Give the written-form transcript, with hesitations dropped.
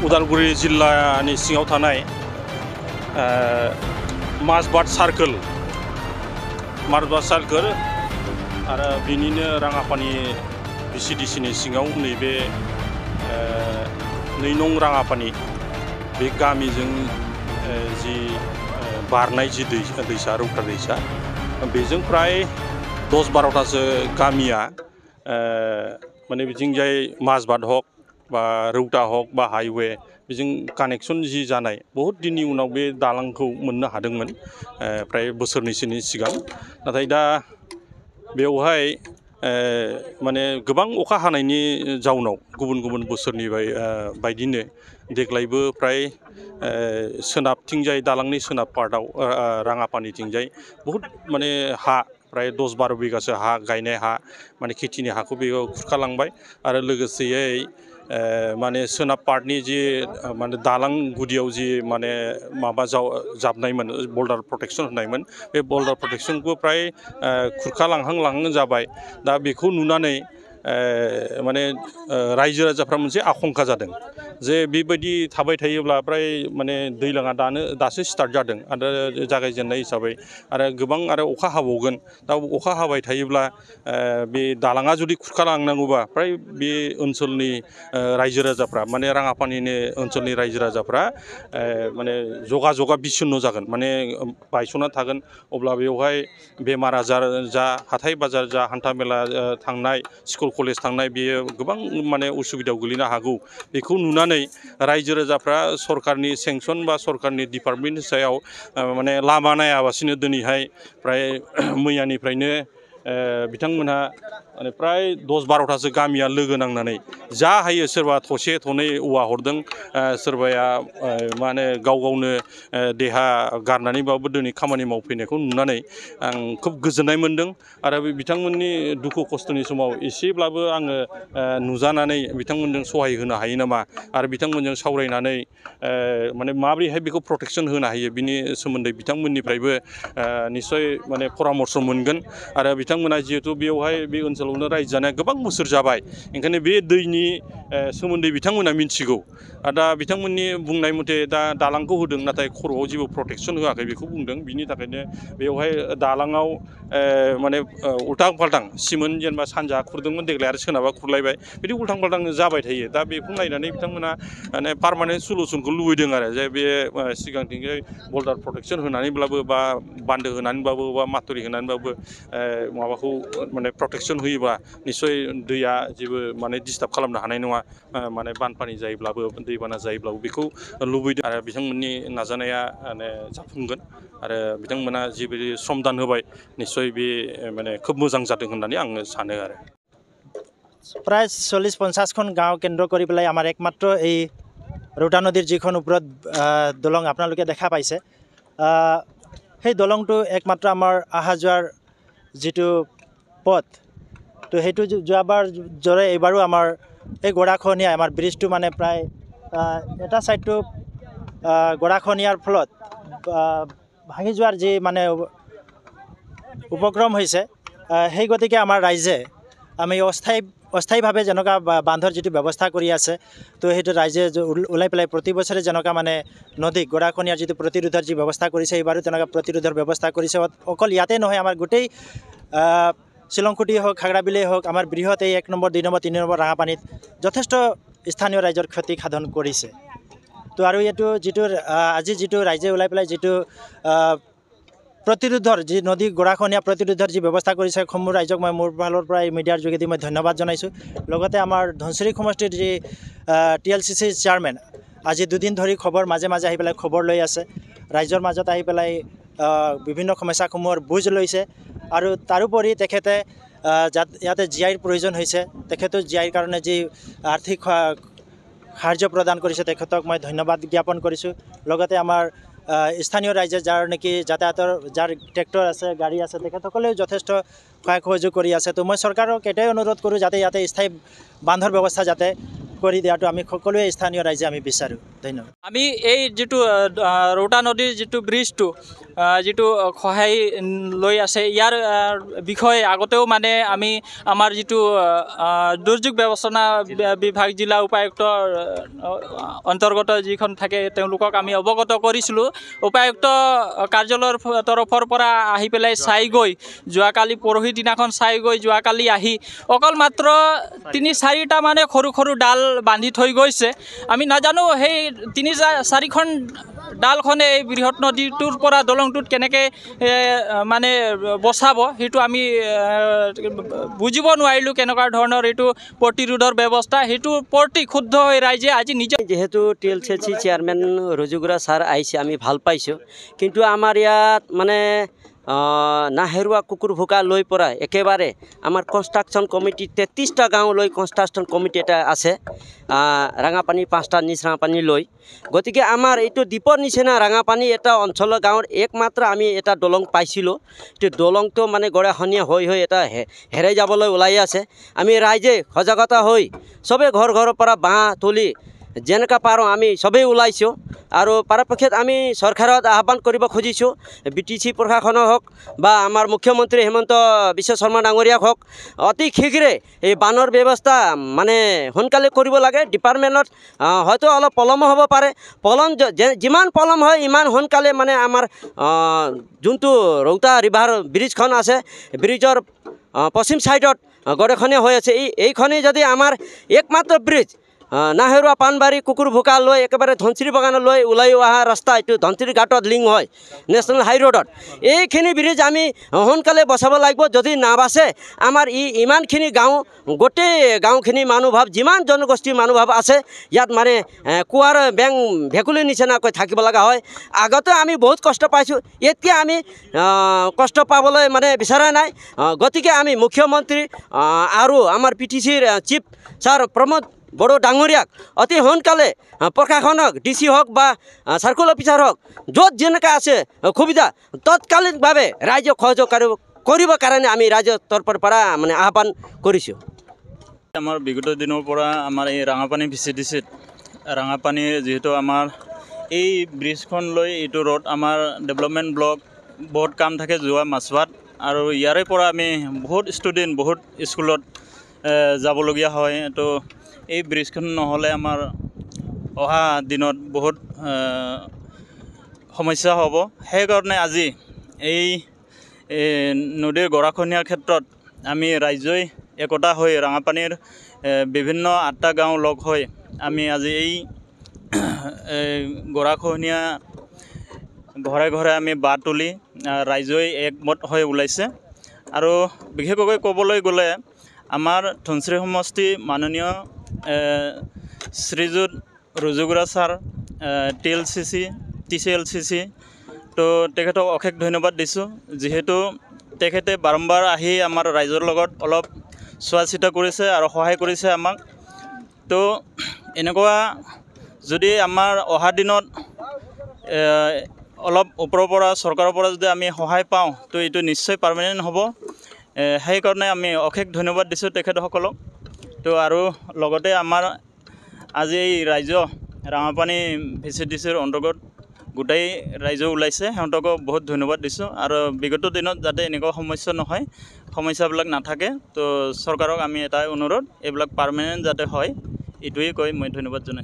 उदालगुरि जिल्लानि सिङाव थानाय माजबाट सार्कोल आरो बिनिनो राङापानि VCDC नि सिङाव नैबे 2 नं राङापानि बे गामिजों जि बारनाय जि दैसा रौता दैसा बेजों प्राय 10-12तासो गामिया माने बिथिंजाय माजबाट हक बा रौता हक बा हाइवे बेजों कानेक्शन जि जानाय बहुत दिननि उनाव बे दालांखौ मोननो हादोंमोन प्राय बोसोरनैसोनि सिगां नाथाय दा बेवहाय माने गोबां अखा हानायनि जाउनाव गुबुन बोसोरनि बायदिनो देग्लायबो प्राय सोनाबथिंजाय दालांनि सोनाब पार्टआव राङापानिथिंजाय बहुत माने हा प्राय 10-12 बिगासो हा गायनाय हा माने खेथिनि हाखौ बेयाव खुरखालांबाय आरो लोगोसेयै माने सोनाब पार्टनि जि माने दालां गुदियाव जि माने माबा जाबनायमोन बल्डार प्रटेक्शन होनायमोन बे बल्डार प्रटेक्शनखौ प्राय खुरखालांहां जाबाय दा बेखौ नुनानै माने रायजो राजाफ्रा मोनसे आखंका जादों जे बेबायदि थाबाय थायोब्ला प्राय माने दैलाङा दासो स्टार्ट जादों आरो जागायजेननाय हिसाबै आरो गोबां आरो अखा हाबावगोन दा अखा हाबाय थायोब्ला बे दालाङा जुदि खुरखालांनांगौबा प्राय बे ओनसोलनि रायजो राजाफ्रा माने राङापानिनि ओनसोलनि रायजो राजाफ्रा माने जगा बिसन्न जागोन माने बायस'ना थागोन अब्ला बेवहाय बेमार आजार जा हाथाय बाजार जा हान्था मेला थांनाय स्कुल कलेज थांनाय बेयो गोबां माने उसुबिदायाव गोलैनो हागौ बेखौ नुनानै रायजो राजाफ्रा सरकारनि सेंसन बा सरकारनि डिपार्टमेन्टनि सायाव माने लामा नायाबासिनो दिनैहाय प्राय मैयानिफ्रायनो बिथांमोनहा माने प्राय 10-12तासो गामिया लोगो नांनानै जा हायो सोरबा थसे थनै औवा हरदों सोरबाया माने गावनो देहा गारनानैबाबो दिनै खामानि मावफैनायखौ नुनानै आं खोब गोजोननाय मोनदों आरो बिथांमोननि दुखु खस्थ'नि समाव एसेब्लाबो आङो नुजानानै बिथांमोनजों सहाय होनो हायो नामा आरो बिथांमोनजों सावरायनानै माने माबोरैहाय बेखौ प्रटेक्शन होनो हायो बिनि सोमोन्दै बिथांमोननिफ्रायबो निस्सय माने परामर्श मोनगोन आरो बिथांमोना जिहेतु बेवहाय बे ओनसोलावनो रायजो जानाया गोबां बोसोर जाबाय ओंखायनो बे दैनि सोमोन्दै बिथांमोना मिथिगौ दा बिथांमोननि बुंनाय मथे दा दालांखौ होदों नाथाय खर'आव जेबो प्रटेक्शन होआखै बेखौ बुंदों बिनि थाखायनो बेवहाय दालाङाव माने उल्थां फाल्थां सिमोन जेनेबा सानजा खुरदोंमोन देग्लाय आरो सोनाबा खुरलायबाय बिदि उल्थां फाल्थां जाबाय थायो दा बेखौ नायनानै बिथांमोना माने पार्मानेन्ट सलुसनखौ लुबैदों आरो जे बे सिगांथिंजाय बल्डार प्रटेक्शन होनानैब्लाबो बा बान्दो होनानैबाबो बा माथुरि होनानैबाबो माबाखौ माने प्रटेक्शन होयोबा निस्सय दैया जेबो माने डिस्टार्ब खालामनो हानाय नङा माने बानपानि जायोब्लाबो दैबाना जायोब्लाबो बेखौ लुबैदों आरो बिथांमोननि नाजानाया माने जाफुंगोन आरो बिथांमोना जिबायदि श्रमदान होबाय निस्सय बे माने खोब मोजां जादों होननानै आङो सानो आरो प्राय 40-50খন गाঁও কেন্দ্ৰ কৰি পেলাই আমাৰ একমাত্ৰ এই ৰৌতা নদীৰ যিখন ওপৰত দলং আপোনালোকে দেখা পাইছে সেই দলংটো একমাত্ৰ আমাৰ অহা যোৱাৰ যিটো পথ তো সেইটো যোৱাবাৰ জৰে এইবাৰো আমাৰ এই গৰাখহনীয়া আমাৰ ব্ৰিজটো মানে প্ৰায় এটা সাইডটো গৰাখহনীয়াৰ ফলত ভাঙি যোৱাৰ যি মানে উপক্ৰম হৈছে সেই গতিকে আমাৰ ৰাইজে আমি অস্থায়ীভাৱে যেনেকুৱা বান্ধৰ যিটো ব্যৱস্থা কৰি আছে তো সেইটো ৰাইজে ওলাই পেলাই প্ৰতি বছৰে যেনেকুৱা মানে নদী গৰাখহনীয়াৰ যিটো প্ৰতিৰোধৰ যি ব্যৱস্থা কৰিছে এইবাৰো তেনেকুৱা প্ৰতিৰোধৰ ব্যৱস্থা কৰিছে অকল ইয়াতে নহয় আমাৰ গোটেই শিলংকুটি হোক খাগড়াবিলেই হোক আমাৰ বৃহৎ এই 1 নম্বৰ 2 নম্বৰ 3 নম্বৰ ৰাঙাপানীত যথেষ্ট স্থানীয় ৰাইজৰ ক্ষতি সাধন কৰিছে তো আৰু এইটো যিটো আজি যিটো ৰাইজে ওলাই পেলাই যিটো প্ৰতিৰোধৰ যি নদী গৰাখহনীয়া প্ৰতিৰোধৰ যি ব্যৱস্থা কৰিছে সমূহ ৰাইজক মই মোৰ ফালৰ পৰা মিডিয়াৰ যোগেদি মই ধন্যবাদ জনাইছোঁ লগতে আমাৰ ধনশিৰি সমষ্টিৰ যি TLCC চেয়াৰমেন আজি 2 দিন ধৰি খবৰ মাজে মাজে আহি পেলাই খবৰ লৈ আছে ৰাইজৰ মাজত আহি পেলাই বিভিন্ন সমস্যাসমূহৰ বুজ লৈছে আৰু তাৰোপৰি তেখেতে ইয়াতে জিআইৰ প্ৰয়োজন হৈছে তেখেতো জিআইৰ কাৰণে যি আৰ্থিক সাহায্য প্ৰদান কৰিছে তেখেতক মই ধন্যবাদ জ্ঞাপন কৰিছোঁ লগতে আমাৰ স্থানীয় ৰাইজে যাৰ নেকি যাতায়াতৰ যাৰ ট্ৰেক্টৰ আছে গাড়ী আছে তেখেতসকলেও যথেষ্ট সহায় সহযোগ কৰি আছে তো মই চৰকাৰক এটাই অনুৰোধ কৰোঁ যাতে ইয়াতে স্থায়ী বান্ধৰ ব্যৱস্থা যাতে কৰি দিয়াটো আমি সকলোৱে স্থানীয় ৰাইজে আমি বিচাৰোঁ ধন্যবাদ আমি এই যেটো ৰৌতা নদীৰ যেটো ব্ৰিজটো যিটো সহায় লৈ আছে ইয়াৰ বিষয়ে আগতেও মানে আমি আমাৰ যিটো দুৰ্যোগ ব্যৱস্থাপনা বিভাগ জিলা উপায়ুক্তৰ অন্তৰ্গত যিখন থাকে তেওঁলোকক আমি অৱগত কৰিছিলোঁ। উপায়ুক্ত কাৰ্যালয়ৰ তৰফৰ পৰা আহি পেলাই চাই গৈ যোৱাকালি পৰহি দিনাখন চাই গৈ যোৱাকালি আহি অকল মাত্ৰ ৩-৪টা মানে সৰু সৰু ডাল বান্ধি থৈ গৈছে। আমি নাজানো সেই ৩-৪খন ডালখনে এই বৃহৎ নদীটোৰ পৰা দলংটোত কেনেকৈ মানে বচাব সেইটো আমি বুজিব নোৱাৰিলোঁ কেনেকুৱা ধৰণৰ এইটো প্ৰতিৰোধৰ ব্যৱস্থা। সেইটো প্ৰতি ক্ষুব্ধ হৈ ৰাইজে আজি নিজে যেহেতু TLCC চেয়াৰম্যান ৰজুগুড়া স্যাৰ আইছে আমি ভাল পাইছোঁ, কিন্তু আমাৰ ইয়াত মানে নাহেৰুৱা কুকুৰ ভোকা লৈ পৰা একেবাৰে আমাৰ কনষ্ট্ৰাকশ্যন কমিটি 33টা গাঁও লৈ কনষ্ট্ৰাকশ্যন কমিটি এটা আছে, ৰাঙাপানী 5টা নিচ ৰাঙাপানী লৈ। গতিকে আমাৰ এইটো দ্বীপৰ নিচিনা ৰাঙাপানী এটা অঞ্চলৰ গাঁৱৰ একমাত্ৰ আমি এটা দলং পাইছিলোঁ। এইটো দলংটো মানে গৰাখহনীয়া হৈ এটা হেৰাই যাবলৈ ওলাই আছে। আমি ৰাইজে সজাগতা হৈ চবেই ঘৰৰ পৰা বাঁহ তুলি যেনেকৈ পাৰোঁ আমি চবেই ওলাইছোঁ। আৰু পৰাপক্ষত আমি চৰকাৰত আহ্বান কৰিব খুজিছোঁ, BTC প্ৰশাসনক হওক বা আমাৰ মুখ্যমন্ত্ৰী হিমন্ত বিশ্ব শৰ্মা ডাঙৰীয়াক হওক, অতি শীঘ্ৰে এই বানৰ ব্যৱস্থা মানে সোনকালে কৰিব লাগে। ডিপাৰ্টমেণ্টত হয়তো অলপ পলমো হ'ব পাৰে, যিমান পলম হয় ইমান সোনকালে মানে আমাৰ যোনটো ৰৌতা ৰিভাৰ ব্ৰিজখন আছে, ব্ৰিজৰ পশ্চিম ছাইডত গৰাখহনীয়া হৈ আছে, এইখনেই যদি আমাৰ একমাত্ৰ ব্ৰিজ নাহেৰুৱা পাণবাৰী কুকুৰ ভোকা লৈ একেবাৰে ধনচিৰি বাগানলৈ ওলাই অহা ৰাস্তা, এইটো ধনচিৰি ঘাটত লিংক হয় নেশ্যনেল হাই ৰোডত। এইখিনি ব্ৰিজ আমি সোনকালে বচাব লাগিব। যদি নাবাচে আমাৰ ইমানখিনি গাঁও, গোটেই গাঁওখিনি মানুহভাৱ, যিমান জনগোষ্ঠীৰ মানুহভাৱ আছে ইয়াত মানে কুঁৱাৰ ভেকুলীৰ নিচিনাকৈ থাকিব লগা হয়। আগতে আমি বহুত কষ্ট পাইছোঁ, এতিয়া আমি কষ্ট পাবলৈ মানে বিচৰা নাই। গতিকে আমি মুখ্যমন্ত্ৰী আৰু আমাৰ PTCৰ চিফ ছাৰ প্ৰমোদ বড়ো ডাঙৰীয়াক অতি সোনকালে প্ৰশাসনক, DC হওক বা চাৰ্কুল অফিচাৰ হওক, য'ত যেনেকৈ আছে সুবিধা তৎকালীনভাৱে ৰাইজক সহযোগ কৰিবৰ কাৰণে আমি ৰাইজৰ তৰফৰ পৰা মানে আহ্বান কৰিছোঁ। আমাৰ বিগত দিনৰ পৰা আমাৰ এই ৰাঙাপানী VCDCত ৰাঙাপানীৰ যিহেতু আমাৰ এই ব্ৰিজখন লৈ এইটো ৰোড আমাৰ ডেভেলপমেণ্ট ব্লক বহুত কাম থাকে যোৱা মাছবাত, আৰু ইয়াৰে পৰা আমি বহুত ষ্টুডেণ্ট বহুত স্কুলত যাবলগীয়া হয়। তো এই ব্ৰিজখন নহ'লে আমাৰ অহা দিনত বহুত সমস্যা হ'ব। সেইকাৰণে আজি এই নদীৰ গৰাখহনীয়াৰ ক্ষেত্ৰত আমি ৰাইজই একতা হৈ ৰাঙাপানীৰ বিভিন্ন 8টা গাঁও লগ হৈ আমি আজি এই গৰাখহনীয়া ঘৰে ঘৰে আমি বাঁহ তুলি ৰাইজই একমত হৈ ওলাইছে। আৰু বিশেষকৈ ক'বলৈ গ'লে আমাৰ ধনচিৰি সমষ্টি মাননীয় শ্ৰীযুত ৰজুগুড়া ছাৰ TLCC তো তেখেতক অশেষ ধন্যবাদ দিছোঁ, যিহেতু তেখেতে বাৰম্বাৰ আহি আমাৰ ৰাইজৰ লগত অলপ চোৱা চিতা কৰিছে আৰু সহায় কৰিছে আমাক। তো এনেকুৱা যদি আমাৰ অহা দিনত অলপ ওপৰৰ পৰা চৰকাৰৰ পৰা যদি আমি সহায় পাওঁ তো এইটো নিশ্চয় পাৰ্মানেণ্ট হ'ব। সেইকাৰণে আমি অশেষ ধন্যবাদ দিছোঁ তেখেতসকলক। তো আৰু লগতে আমাৰ আজি এই ৰাইজ ৰাঙাপানী VCDCৰ অন্তৰ্গত গোটেই ৰাইজ ওলাইছে, সিহঁতকো বহুত ধন্যবাদ দিছোঁ। আৰু বিগত দিনত যাতে এনেকুৱা সমস্যা নহয়, সমস্যাবিলাক নাথাকে, তো চৰকাৰক আমি এটাই অনুৰোধ, এইবিলাক পাৰ্মানেণ্ট যাতে হয় এইটোৱেই কৈ মই ধন্যবাদ জনাইছোঁ।